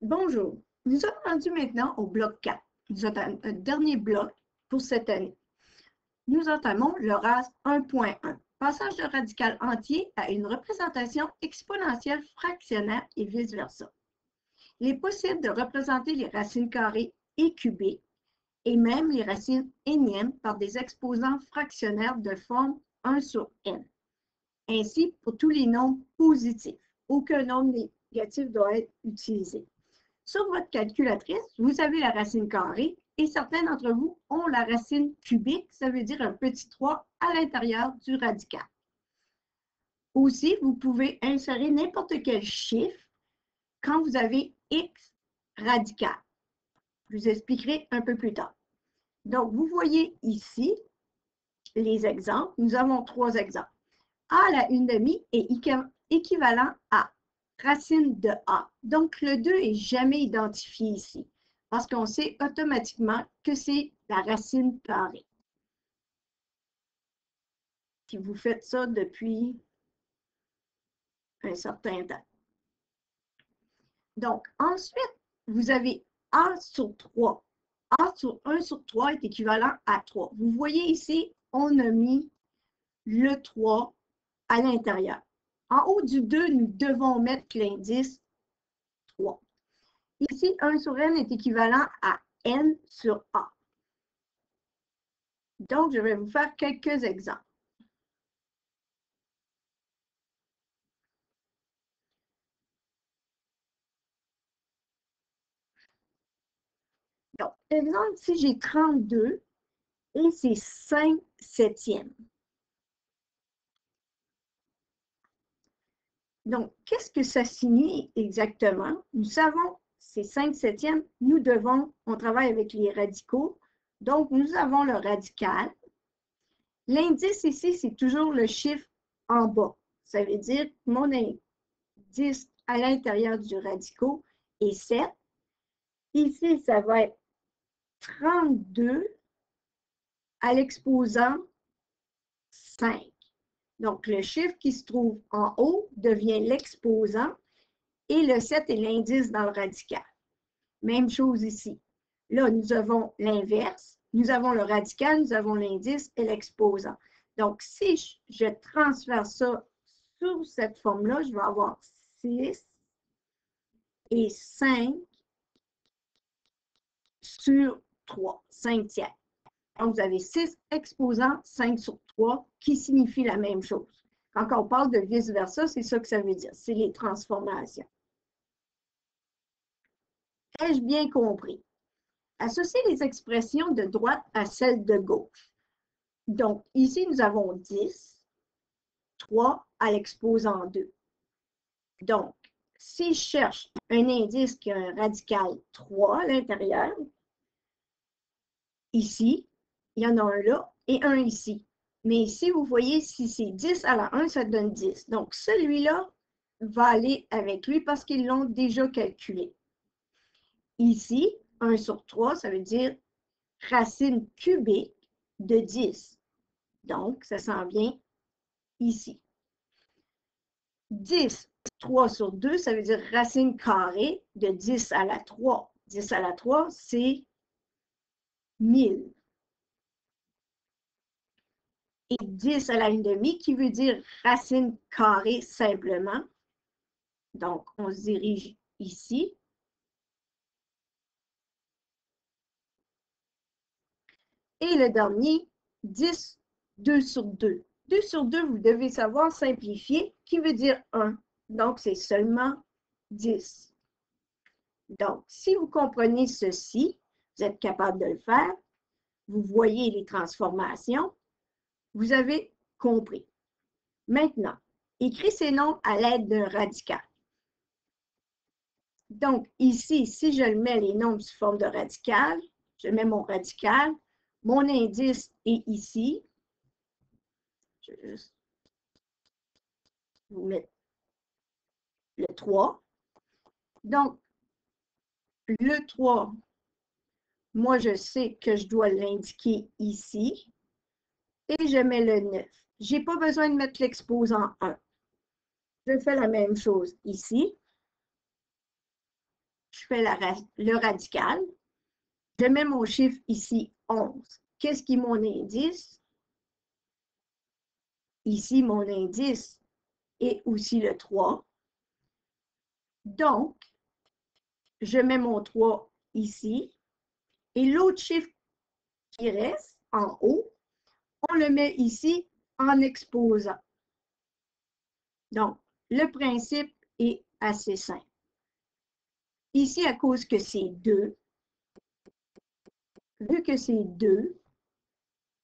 Bonjour, nous sommes rendus maintenant au bloc 4. Nous entamons un dernier bloc pour cette année. Nous entamons le RAS 1.1, passage de radical entier à une représentation exponentielle fractionnaire et vice-versa. Il est possible de représenter les racines carrées et cubiques et même les racines énièmes par des exposants fractionnaires de forme 1 sur n. Ainsi, pour tous les nombres positifs, aucun nombre négatif doit être utilisé. Sur votre calculatrice, vous avez la racine carrée et certains d'entre vous ont la racine cubique, ça veut dire un petit 3 à l'intérieur du radical. Aussi, vous pouvez insérer n'importe quel chiffre quand vous avez x radical. Je vous expliquerai un peu plus tard. Donc, vous voyez ici les exemples. Nous avons 3 exemples. A à la 1/2 est équivalent à racine de A. Donc, le 2 n'est jamais identifié ici parce qu'on sait automatiquement que c'est la racine carrée. Si vous faites ça depuis un certain temps. Donc, ensuite, vous avez A sur 3. A sur 1 sur 3 est équivalent à 3. Vous voyez ici, on a mis le 3 à l'intérieur. En haut du 2, nous devons mettre l'indice 3. Ici, 1 sur n est équivalent à n sur a. Donc, je vais vous faire quelques exemples. Donc, exemple, si j'ai 32 et c'est 5 septièmes. Donc, qu'est-ce que ça signifie exactement? Nous savons, c'est 5 septièmes, on travaille avec les radicaux, donc nous avons le radical. L'indice ici, c'est toujours le chiffre en bas. Ça veut dire que mon indice à l'intérieur du radical est 7. Ici, ça va être 32 à l'exposant 5. Donc, le chiffre qui se trouve en haut devient l'exposant et le 7 est l'indice dans le radical. Même chose ici. Là, nous avons l'inverse. Nous avons le radical, nous avons l'indice et l'exposant. Donc, si je transfère ça sur cette forme-là, je vais avoir 6 et 5 sur 3, 5 tiers. Donc, vous avez 6 exposants, 5 sur 3, qui signifie la même chose. Quand on parle de vice-versa, c'est ça que ça veut dire. C'est les transformations. Ai-je bien compris? Associez les expressions de droite à celles de gauche. Donc, ici, nous avons 10, 3 à l'exposant 2. Donc, si je cherche un indice qui a un radical 3 à l'intérieur, ici, il y en a un là et un ici. Mais ici, vous voyez, si c'est 10 à la 1, ça donne 10. Donc, celui-là va aller avec lui parce qu'ils l'ont déjà calculé. Ici, 1 sur 3, ça veut dire racine cubique de 10. Donc, ça s'en vient ici. 10, 3 sur 2, ça veut dire racine carrée de 10 à la 3. 10 à la 3, c'est 1000. Et 10 à la 1/2, qui veut dire racine carrée simplement. Donc, on se dirige ici. Et le dernier, 10, 2 sur 2. 2 sur 2, vous devez savoir simplifier, qui veut dire 1. Donc, c'est seulement 10. Donc, si vous comprenez ceci, vous êtes capable de le faire, vous voyez les transformations, vous avez compris. Maintenant, écris ces nombres à l'aide d'un radical. Donc, ici, si je mets les nombres sous forme de radical, je mets mon radical, mon indice est ici. Je vais juste vous mettre le 3. Donc, le 3, moi, je sais que je dois l'indiquer ici. Et je mets le 9. Je n'ai pas besoin de mettre l'exposant 1. Je fais la même chose ici. je fais le radical. Je mets mon chiffre ici, 11. Qu'est-ce qui est mon indice? Ici, mon indice est aussi le 3. Donc, je mets mon 3 ici. Et l'autre chiffre qui reste en haut, on le met ici en exposant. Donc, le principe est assez simple. Ici, à cause que c'est 2, vu que c'est 2,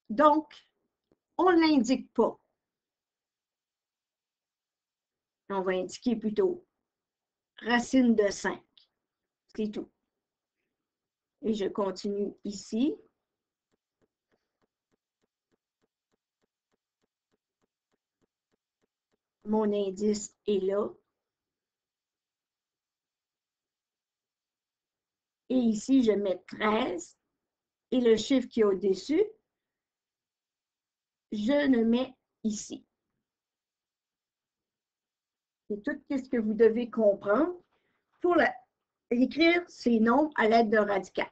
donc, on ne l'indique pas. On va indiquer plutôt racine de 5. C'est tout. Et je continue ici. Mon indice est là. Et ici, je mets 13. Et le chiffre qui est au-dessus, je le mets ici. C'est tout ce que vous devez comprendre pour écrire ces nombres à l'aide d'un radical.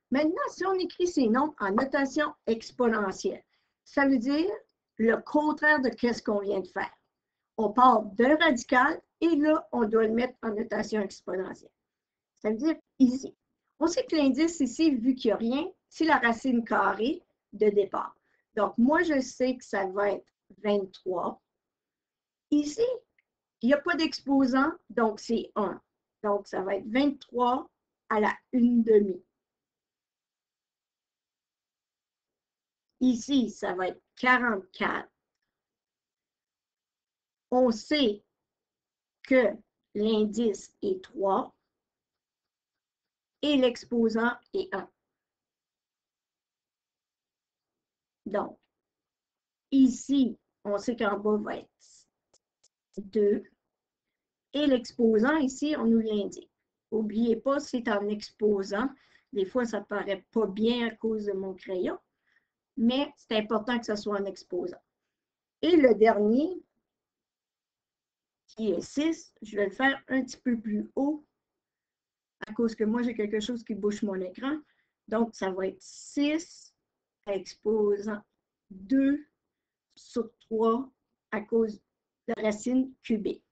Maintenant, si on écrit ces nombres en notation exponentielle, ça veut dire le contraire de ce qu'on vient de faire. On part d'un radical et là, on doit le mettre en notation exponentielle. Ça veut dire ici. On sait que l'indice ici, vu qu'il n'y a rien, c'est la racine carrée de départ. Donc, moi, je sais que ça va être 23. Ici, il n'y a pas d'exposant, donc c'est 1. Donc, ça va être 23 à la 1/2. Ici, ça va être 44. On sait que l'indice est 3 et l'exposant est 1. Donc, ici, on sait qu'en bas va être 2. Et l'exposant, ici, on nous l'indique. N'oubliez pas, c'est en exposant. Des fois, ça ne paraît pas bien à cause de mon crayon, mais c'est important que ce soit en exposant. Et le dernier, qui est 6, je vais le faire un petit peu plus haut, à cause que moi, j'ai quelque chose qui bouche mon écran. Donc, ça va être 6 exposant 2 sur 3 à cause de la racine cubique.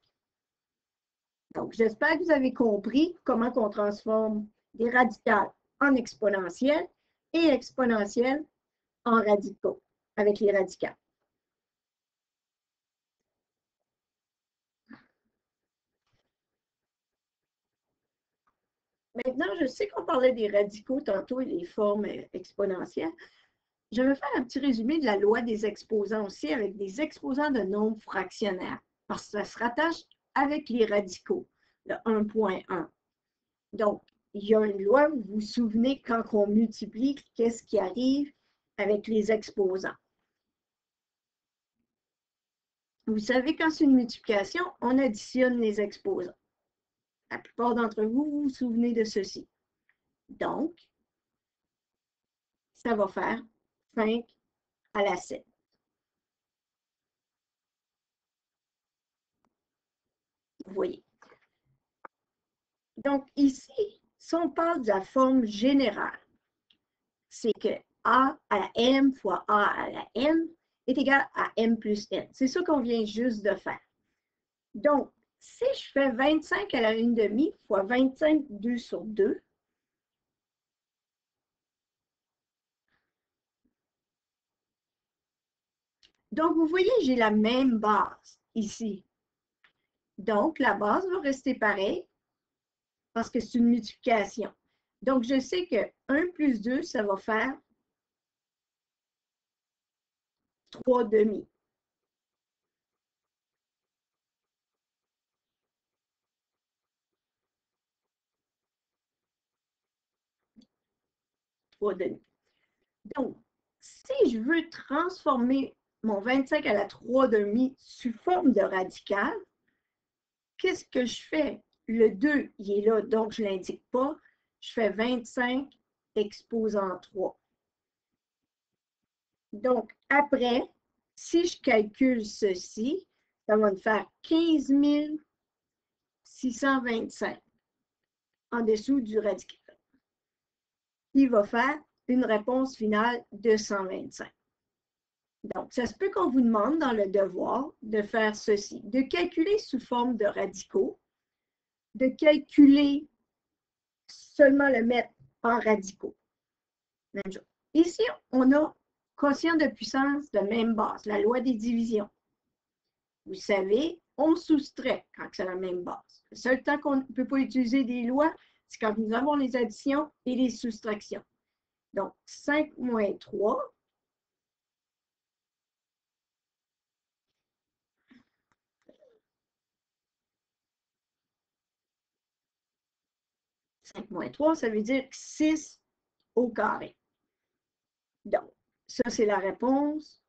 Donc, j'espère que vous avez compris comment on transforme des radicales en exponentielles et exponentielles en radicaux avec les radicales. Maintenant, je sais qu'on parlait des radicaux tantôt et des formes exponentielles. Je vais faire un petit résumé de la loi des exposants aussi avec des exposants de nombres fractionnaires parce que ça se rattache avec les radicaux, le 1.1. Donc, il y a une loi, vous vous souvenez, quand on multiplie, qu'est-ce qui arrive avec les exposants? Vous savez, quand c'est une multiplication, on additionne les exposants. La plupart d'entre vous, vous vous souvenez de ceci. Donc, ça va faire 5 à la 7. Vous voyez. Donc, ici, si on parle de la forme générale, c'est que A à la M fois A à la N est égal à M plus N. C'est ça qu'on vient juste de faire. Donc, si je fais 25 à la 1/2 fois 25, 2 sur 2, donc vous voyez, j'ai la même base ici. Donc, la base va rester pareille parce que c'est une multiplication. Donc, je sais que 1 plus 2, ça va faire 3/2. Donc, si je veux transformer mon 25 à la 3/2 sous forme de radical, qu'est-ce que je fais? Le 2, il est là, donc je ne l'indique pas. Je fais 25 exposant 3. Donc, après, si je calcule ceci, ça va me faire 15 625. en dessous du radical. Il va faire une réponse finale de 125. Donc, ça se peut qu'on vous demande dans le devoir de faire ceci, de calculer sous forme de radicaux, de calculer seulement le mettre en radicaux. Même chose. Ici, on a quotient de puissance de même base, la loi des divisions. Vous savez, on soustrait quand c'est la même base. Le seul temps qu'on ne peut pas utiliser des lois, c'est quand nous avons les additions et les soustractions. Donc, 5 moins 3. Ça veut dire 6 au carré. Donc, ça, c'est la réponse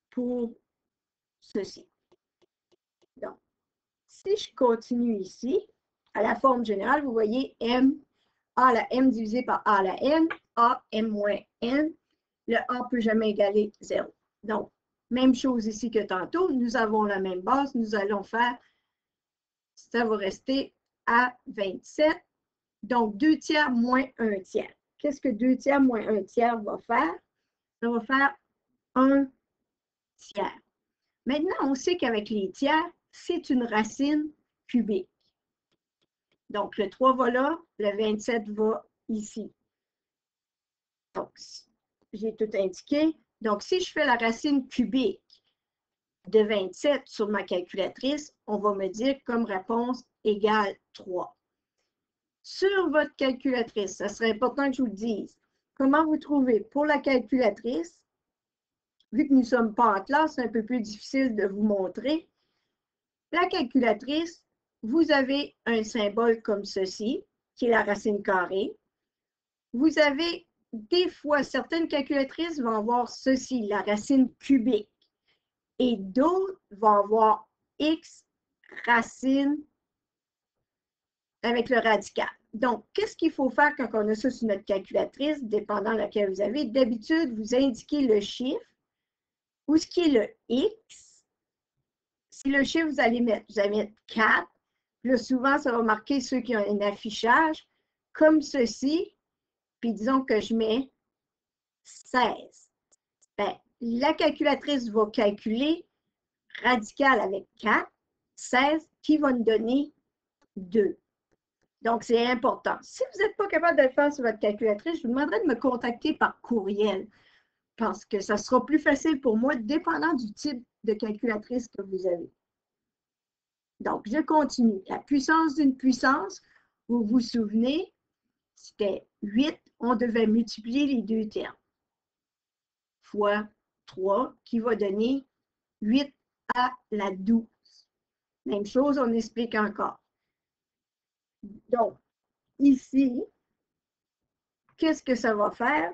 pour ceci. Donc, si je continue ici, à la forme générale, vous voyez M, A à la M divisé par A à la N, A, M moins N. Le A ne peut jamais égaler 0. Donc, même chose ici que tantôt, nous avons la même base, nous allons faire, ça va rester à 27. Donc, 2 tiers moins 1 tiers. Qu'est-ce que 2 tiers moins 1 tiers va faire? Ça va faire 1 tiers. Maintenant, on sait qu'avec les tiers, c'est une racine cubique. Donc, le 3 va là, le 27 va ici. Donc, j'ai tout indiqué. Donc, si je fais la racine cubique de 27 sur ma calculatrice, on va me dire comme réponse égale 3. Sur votre calculatrice, ça serait important que je vous le dise. Comment vous trouvez pour la calculatrice? Vu que nous ne sommes pas en classe, c'est un peu plus difficile de vous montrer. La calculatrice, vous avez un symbole comme ceci, qui est la racine carrée. Vous avez des fois, certaines calculatrices vont avoir ceci, la racine cubique. Et d'autres vont avoir x racine avec le radical. Donc, qu'est-ce qu'il faut faire quand on a ça sur notre calculatrice, dépendant de laquelle vous avez? D'habitude, vous indiquez le chiffre ou ce qui est le x. Si le chiffre, vous allez mettre 4. Là, souvent, ça va marquer ceux qui ont un affichage comme ceci. Puis disons que je mets 16. Bien, la calculatrice va calculer radical avec 4, 16, qui va nous donner 2. Donc, c'est important. Si vous n'êtes pas capable de le faire sur votre calculatrice, je vous demanderai de me contacter par courriel parce que ça sera plus facile pour moi, dépendant du type de calculatrice que vous avez. Donc, je continue. La puissance d'une puissance, vous vous souvenez, c'était 8. On devait multiplier les deux termes fois 3, qui va donner 8 à la 12. Même chose, on explique encore. Donc, ici, qu'est-ce que ça va faire?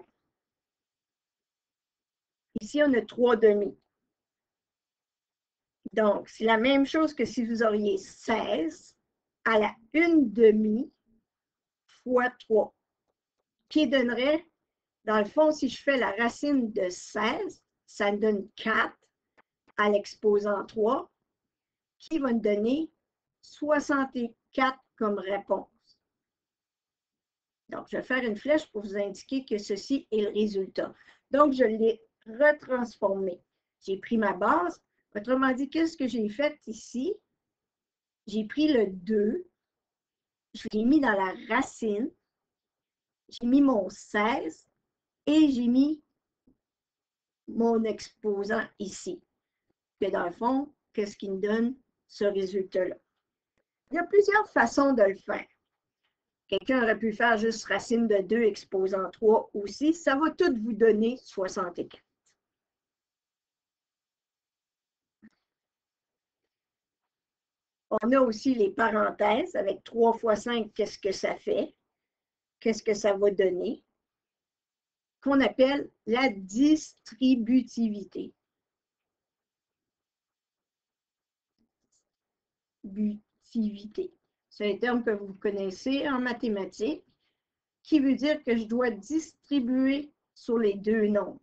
Ici, on a 3 demi. Donc, c'est la même chose que si vous auriez 16 à la 1 demi fois 3, qui donnerait, dans le fond, si je fais la racine de 16, ça me donne 4 à l'exposant 3, qui va me donner 64 comme réponse. Donc, je vais faire une flèche pour vous indiquer que ceci est le résultat. Donc, je l'ai retransformé. J'ai pris ma base. Autrement dit, qu'est-ce que j'ai fait ici? J'ai pris le 2, je l'ai mis dans la racine, j'ai mis mon 16 et j'ai mis mon exposant ici. Que dans le fond, qu'est-ce qui me donne ce résultat-là? Il y a plusieurs façons de le faire. Quelqu'un aurait pu faire juste racine de 2 exposant 3 aussi. Ça va tout vous donner 64. On a aussi les parenthèses avec 3 fois 5, qu'est-ce que ça fait? Qu'est-ce que ça va donner? Qu'on appelle la distributivité. C'est un terme que vous connaissez en mathématiques, qui veut dire que je dois distribuer sur les deux nombres.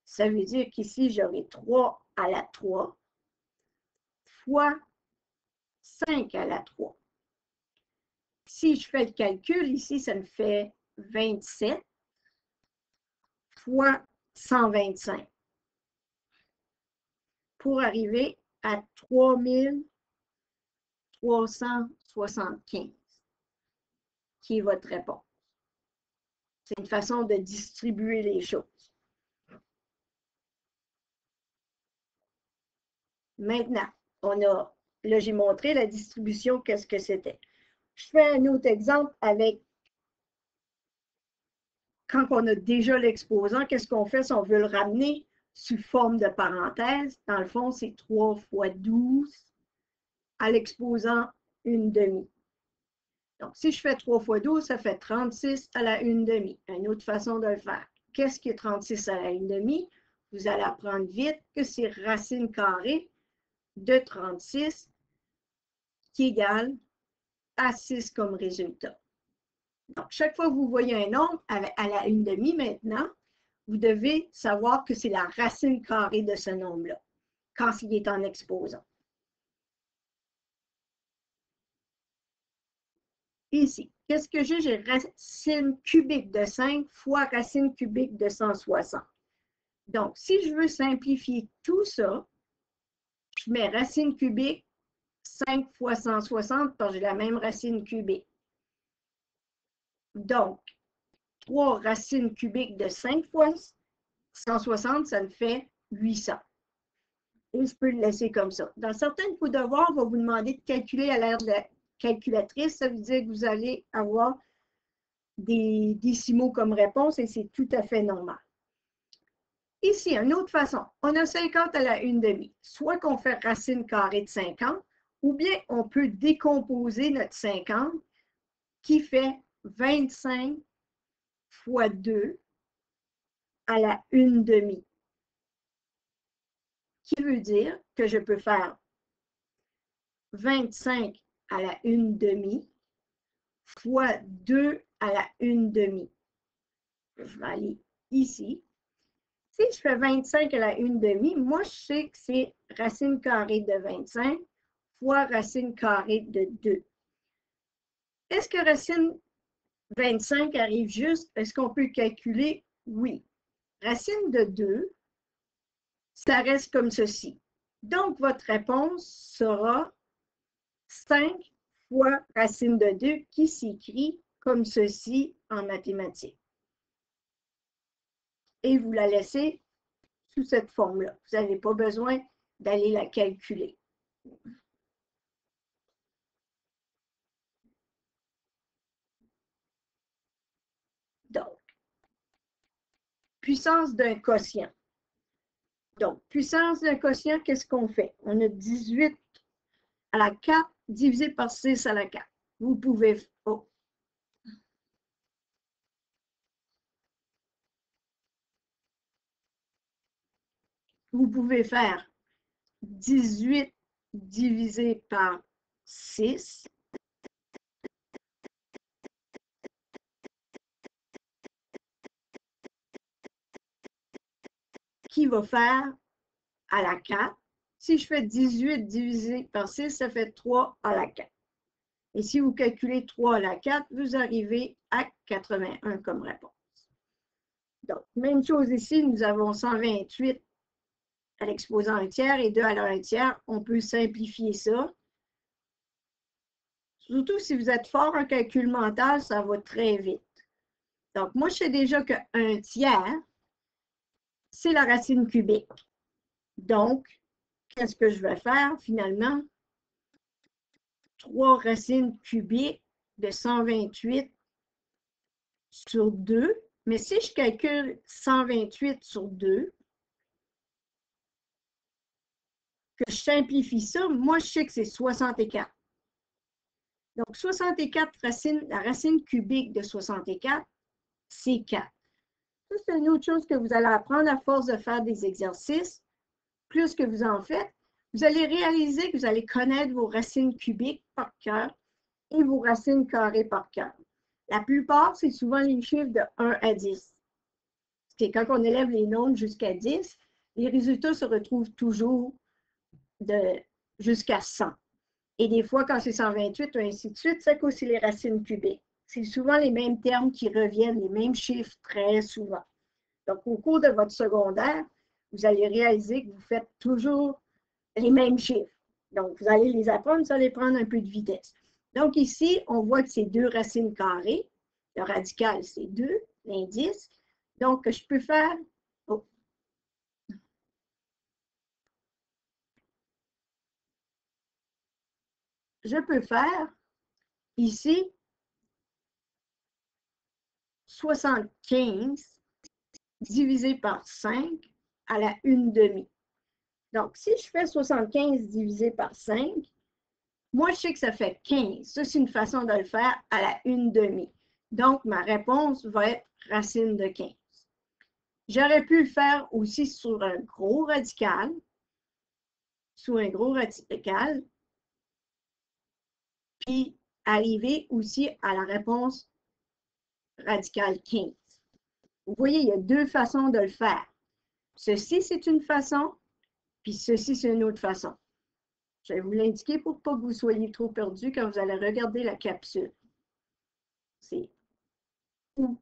Ça veut dire qu'ici, j'aurai 3 à la 3 fois 5 à la 3. Si je fais le calcul, ici, ça me fait 27 fois 125 pour arriver à 3375, qui est votre réponse. C'est une façon de distribuer les choses. Maintenant, là, j'ai montré la distribution, qu'est-ce que c'était. Je fais un autre exemple avec quand on a déjà l'exposant, qu'est-ce qu'on fait si on veut le ramener sous forme de parenthèse? Dans le fond, c'est 3 fois 12 à l'exposant 1/2. Donc, si je fais 3 fois 12, ça fait 36 à la 1/2. Une autre façon de le faire. Qu'est-ce qui est 36 à la 1/2? Vous allez apprendre vite que c'est racine carrée de 36 qui égale à 6 comme résultat. Donc, chaque fois que vous voyez un nombre à la 1/2 maintenant, vous devez savoir que c'est la racine carrée de ce nombre-là, quand il est en exposant. Ici, qu'est-ce que j'ai? J'ai racine cubique de 5 fois racine cubique de 160. Donc, si je veux simplifier tout ça, je mets racine cubique 5 fois 160 parce que j'ai la même racine cubique. Donc, 3 racines cubiques de 5 fois 160, ça me fait 800. Et je peux le laisser comme ça. Dans certains de vos devoirs, on va vous demander de calculer à l'aide de la calculatrice. Ça veut dire que vous allez avoir des décimaux comme réponse et c'est tout à fait normal. Ici, une autre façon, on a 50 à la 1/2. Soit qu'on fait racine carrée de 50, ou bien on peut décomposer notre 50 qui fait 25 fois 2 à la 1/2. Qui veut dire que je peux faire 25 à la 1/2 fois 2 à la 1/2. Je vais aller ici. Si je fais 25 à la 1/2, moi, je sais que c'est racine carrée de 25 fois racine carrée de 2. Est-ce que racine 25 arrive juste? Est-ce qu'on peut calculer? Oui. Racine de 2, ça reste comme ceci. Donc, votre réponse sera 5 fois racine de 2 qui s'écrit comme ceci en mathématiques. Et vous la laissez sous cette forme-là. Vous n'avez pas besoin d'aller la calculer. Donc, puissance d'un quotient. Donc, puissance d'un quotient, qu'est-ce qu'on fait? On a 18 à la 4 divisé par 6 à la 4. Vous pouvez... Oh. Vous pouvez faire 18 divisé par 6. Qui va faire à la 4. Si je fais 18 divisé par 6, ça fait 3 à la 4. Et si vous calculez 3 à la 4, vous arrivez à 81 comme réponse. Donc, même chose ici, nous avons 128 à l'exposant 1 tiers et 2 à la 1 tiers. On peut simplifier ça. Surtout si vous êtes fort en calcul mental, ça va très vite. Donc, moi, je sais déjà que 1 tiers, c'est la racine cubique. Donc, qu'est-ce que je vais faire finalement? 3 racines cubiques de 128 sur 2. Mais si je calcule 128 sur 2, que je simplifie ça, moi, je sais que c'est 64. Donc, 64 racines, la racine cubique de 64, c'est 4. Ça, c'est une autre chose que vous allez apprendre à force de faire des exercices. Plus que vous en faites, vous allez réaliser que vous allez connaître vos racines cubiques par cœur et vos racines carrées par cœur. La plupart, c'est souvent les chiffres de 1 à 10. Parce que quand on élève les nombres jusqu'à 10, les résultats se retrouvent toujours jusqu'à 100. Et des fois, quand c'est 128 ou ainsi de suite, c'est aussi les racines cubiques. C'est souvent les mêmes termes qui reviennent, les mêmes chiffres très souvent. Donc, au cours de votre secondaire, vous allez réaliser que vous faites toujours les mêmes chiffres. Donc, vous allez les apprendre, vous allez prendre un peu de vitesse. Donc, ici, on voit que c'est 2 racines carrées. Le radical, c'est 2, l'indice. Donc, je peux faire... Oh. Je peux faire, ici, 75 divisé par 5 à la 1/2. Donc, si je fais 75 divisé par 5, moi, je sais que ça fait 15. Ça, c'est une façon de le faire à la 1/2. Donc, ma réponse va être racine de 15. J'aurais pu le faire aussi sur un gros radical, puis arriver aussi à la réponse radicale 15. Vous voyez, il y a 2 façons de le faire. Ceci, c'est une façon, puis ceci, c'est une autre façon. Je vais vous l'indiquer pour pas que vous soyez trop perdu quand vous allez regarder la capsule. C'est où?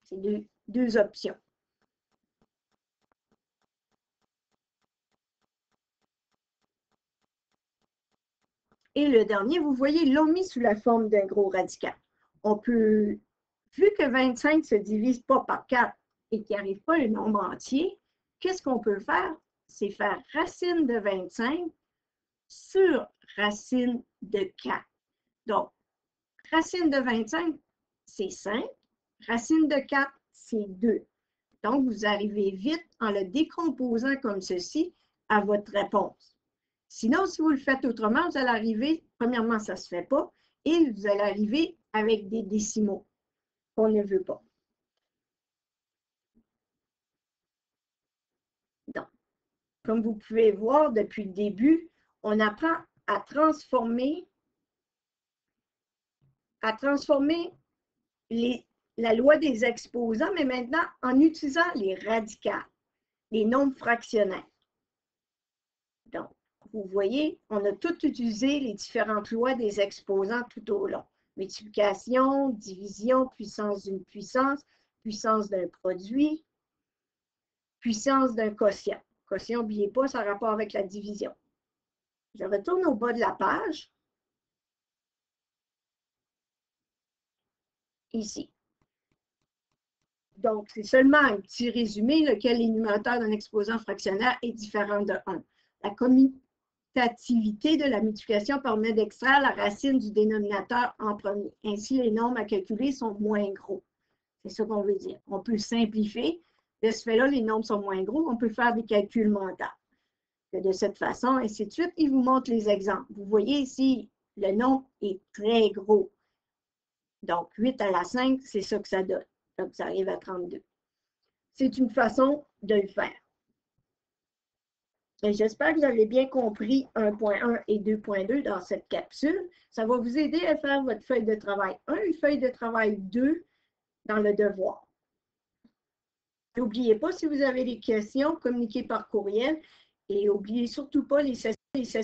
C'est deux options. Et le dernier, vous voyez, ils l'ont mis sous la forme d'un gros radical. On peut, vu que 25 ne se divise pas par 4 et qu'il n'arrive pas un nombre entier, qu'est-ce qu'on peut faire? C'est faire racine de 25 sur racine de 4. Donc, racine de 25, c'est 5. Racine de 4, c'est 2. Donc, vous arrivez vite en le décomposant comme ceci à votre réponse. Sinon, si vous le faites autrement, vous allez arriver, premièrement, ça ne se fait pas, et vous allez arriver avec des décimaux qu'on ne veut pas. Donc, comme vous pouvez voir depuis le début, on apprend à transformer la loi des exposants, mais maintenant en utilisant les radicales, les nombres fractionnaires. Donc, vous voyez, on a tout utilisé les différentes lois des exposants tout au long. Multiplication, division, puissance d'une puissance, puissance d'un produit, puissance d'un quotient. Quotient, n'oubliez pas, ça a rapport avec la division. Je retourne au bas de la page. Ici. Donc, c'est seulement un petit résumé lequel l'énumérateur d'un exposant fractionnaire est différent de 1. La commutativité de la multiplication permet d'extraire la racine du dénominateur en premier. Ainsi, les nombres à calculer sont moins gros. C'est ça qu'on veut dire. On peut simplifier. De ce fait-là, les nombres sont moins gros. On peut faire des calculs mentaux. De cette façon, ainsi de suite. Il vous montre les exemples. Vous voyez ici, le nombre est très gros. Donc, 8 à la 5, c'est ça que ça donne. Donc, ça arrive à 32. C'est une façon de le faire. J'espère que vous avez bien compris 1.1 et 2.2 dans cette capsule. Ça va vous aider à faire votre feuille de travail 1 et feuille de travail 2 dans le devoir. N'oubliez pas, si vous avez des questions, communiquez par courriel et n'oubliez surtout pas les sessions